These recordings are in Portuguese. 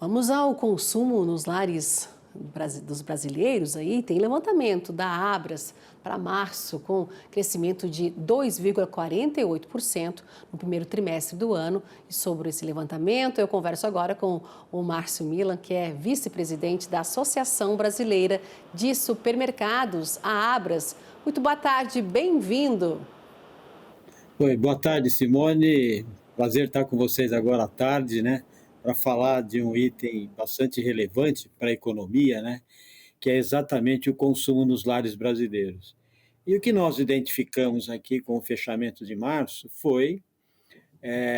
Vamos ao consumo nos lares dos brasileiros aí, tem levantamento da Abras para março, com crescimento de 2,48% no primeiro trimestre do ano. E sobre esse levantamento, eu converso agora com o Márcio Milan, que é vice-presidente da Associação Brasileira de Supermercados, a Abras. Muito boa tarde, bem-vindo. Oi, boa tarde, Simone. Prazer estar com vocês agora à tarde, né? Para falar de um item bastante relevante para a economia, né? Que é exatamente o consumo nos lares brasileiros. E o que nós identificamos aqui com o fechamento de março foi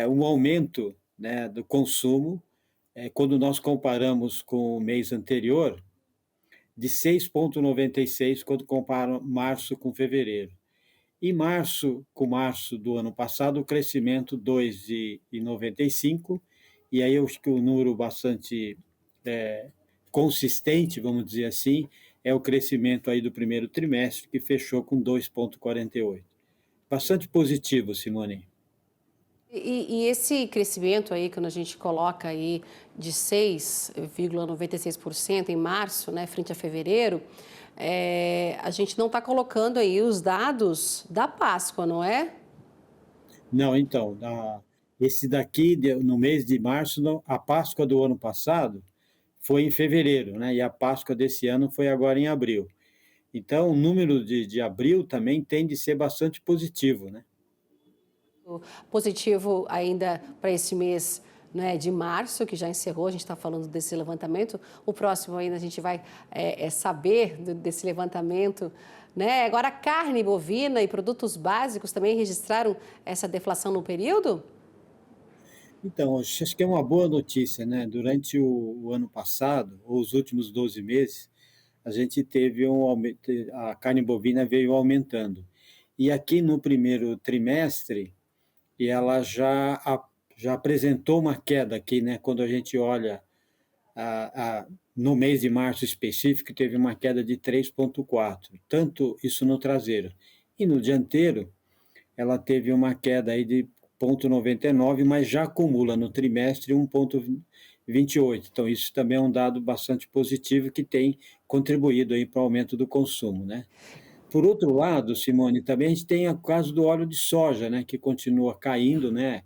um aumento, né, do consumo, quando nós comparamos com o mês anterior, de 6,96 quando compara março com fevereiro. Em março, com março do ano passado, o crescimento 2,95, e aí eu acho que o número bastante consistente, vamos dizer assim, é o crescimento aí do primeiro trimestre, que fechou com 2,48. Bastante positivo, Simone. E esse crescimento aí, quando a gente coloca aí de 6,96% em março, né, frente a fevereiro, a gente não está colocando aí os dados da Páscoa, não é? Não, então, esse daqui, no mês de março, a Páscoa do ano passado foi em fevereiro, né? E a Páscoa desse ano foi agora em abril. Então, o número de abril também tende a ser bastante positivo, né? O positivo ainda para esse mês, né, de março, que já encerrou, a gente está falando desse levantamento. O próximo ainda a gente vai saber desse levantamento. Né? Agora, a carne bovina e produtos básicos também registraram essa deflação no período? Então, acho que é uma boa notícia, né? Durante o ano passado, ou os últimos 12 meses, a gente teve um aumento, a carne bovina veio aumentando. E aqui no primeiro trimestre, e ela já apresentou uma queda aqui, né? Quando a gente olha no mês de março específico, teve uma queda de 3,4, tanto isso no traseiro. E no dianteiro, ela teve uma queda aí de 0,99, mas já acumula no trimestre 1,28. Então, isso também é um dado bastante positivo que tem contribuído aí para o aumento do consumo, né? Por outro lado, Simone, também a gente tem o caso do óleo de soja, né, que continua caindo, né?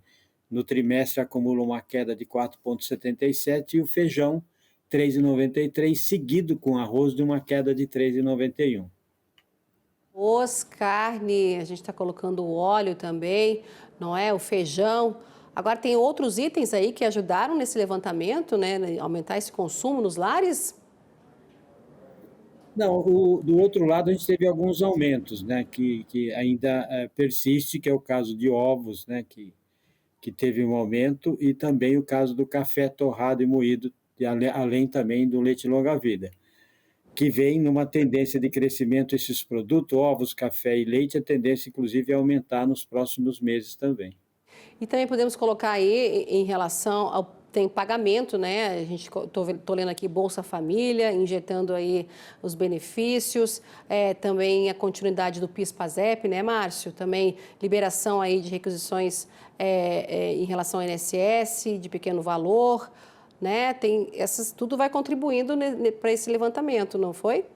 No trimestre acumula uma queda de 4,77 e o feijão 3,93, seguido com arroz de uma queda de 3,91. Carne, a gente está colocando o óleo também, não é? O feijão. Agora, tem outros itens aí que ajudaram nesse levantamento, né? Aumentar esse consumo nos lares? Não, do outro lado a gente teve alguns aumentos, né, que ainda persiste, que é o caso de ovos, né, que teve um aumento, e também o caso do café torrado e moído, além também do leite longa-vida, que vem numa tendência de crescimento esses produtos, ovos, café e leite, a tendência inclusive é aumentar nos próximos meses também. E também podemos colocar aí em relação ao tem pagamento, né? A gente tô lendo aqui Bolsa Família, injetando aí os benefícios, também a continuidade do PIS/PASEP, né, Márcio? Também liberação aí de requisições em relação ao INSS de pequeno valor, né? Tem essas, tudo vai contribuindo para esse levantamento, não foi?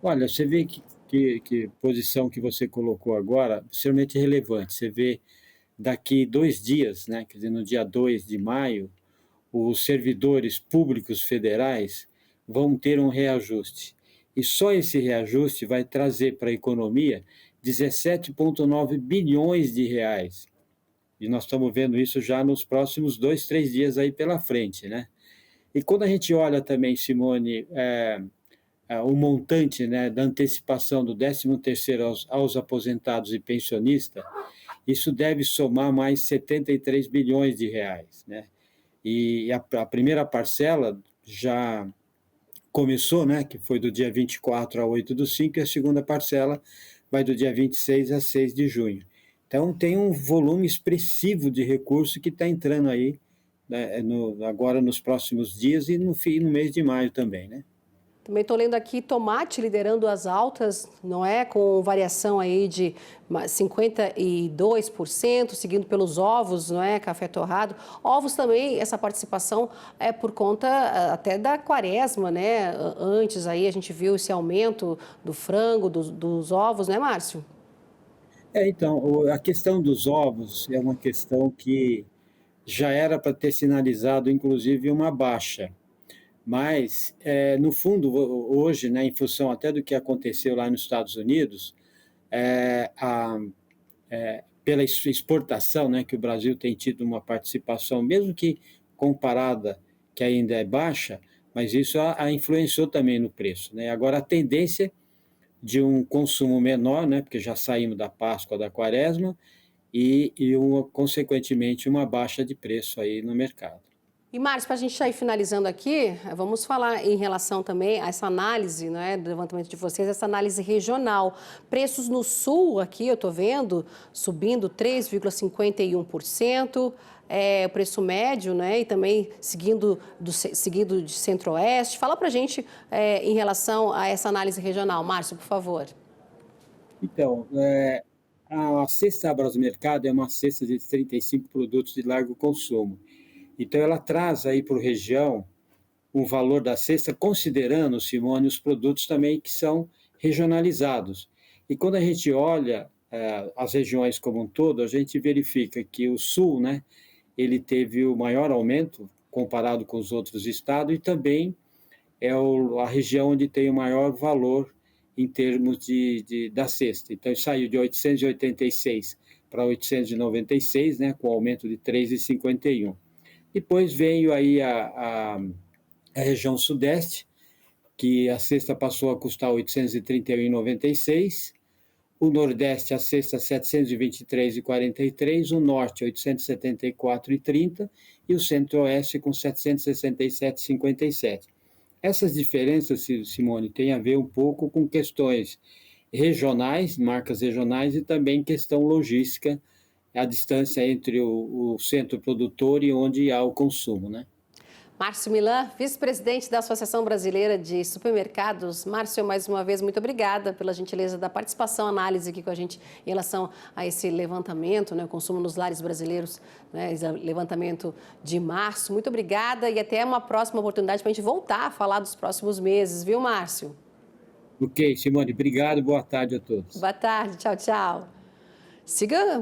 Olha, você vê que posição que você colocou agora, extremamente relevante. Você vê daqui 2 dias, né, quer dizer, no dia 2 de maio, os servidores públicos federais vão ter um reajuste. E só esse reajuste vai trazer para a economia 17,9 bilhões de reais. E nós estamos vendo isso já nos próximos 2, 3 dias aí pela frente, né? E quando a gente olha também, Simone, o montante, né, da antecipação do 13º aos aposentados e pensionistas, isso deve somar mais 73 bilhões de reais, né? E a primeira parcela já começou, né, que foi do dia 24 a 8/5, e a segunda parcela vai do dia 26 a 6 de junho. Então, tem um volume expressivo de recurso que está entrando aí, né, agora nos próximos dias e no mês de maio também, né? Também estou lendo aqui tomate liderando as altas, não é? Com variação aí de 52%, seguindo pelos ovos, não é? Café torrado. Ovos também, essa participação é por conta até da quaresma, né? Antes aí a gente viu esse aumento do frango, dos ovos, né, Márcio? Então, a questão dos ovos é uma questão que já era para ter sinalizado, inclusive, uma baixa. Mas, no fundo, hoje, né, em função até do que aconteceu lá nos Estados Unidos, é, a, pela exportação, né, que o Brasil tem tido uma participação, mesmo que comparada, que ainda é baixa, mas isso a influenciou também no preço, né? Agora, a tendência de um consumo menor, né, porque já saímos da Páscoa, da Quaresma, consequentemente, uma baixa de preço aí no mercado. E, Márcio, para a gente já ir finalizando aqui, vamos falar em relação também a essa análise, né, do levantamento de vocês, essa análise regional. Preços no sul, aqui eu estou vendo, subindo 3,51%, o preço médio, né, e também seguindo de centro-oeste. Fala para a gente em relação a essa análise regional. Márcio, por favor. Então, a cesta Abrasmercado é uma cesta de 35 produtos de largo consumo. Então, ela traz aí para a região um valor da cesta, considerando, Simone, os produtos também que são regionalizados. E quando a gente olha as regiões como um todo, a gente verifica que o Sul, né, ele teve o maior aumento comparado com os outros estados e também é a região onde tem o maior valor em termos da cesta. Então, ele saiu de 886 para 896, né, com aumento de 3,51. Depois veio aí a região sudeste, que a cesta passou a custar R$ 831,96, o nordeste a cesta R$ 723,43, o norte R$ 874,30 e o centro-oeste com R$ 767,57. Essas diferenças, Simone, têm a ver um pouco com questões regionais, marcas regionais e também questão logística, a distância entre o centro produtor e onde há o consumo, né? Márcio Milan, vice-presidente da Associação Brasileira de Supermercados. Márcio, mais uma vez, muito obrigada pela gentileza da participação, análise aqui com a gente em relação a esse levantamento, né, o consumo nos lares brasileiros, né, esse levantamento de março. Muito obrigada e até uma próxima oportunidade para a gente voltar a falar dos próximos meses, viu, Márcio? Ok, Simone, obrigado, boa tarde a todos. Boa tarde, tchau, tchau. Siga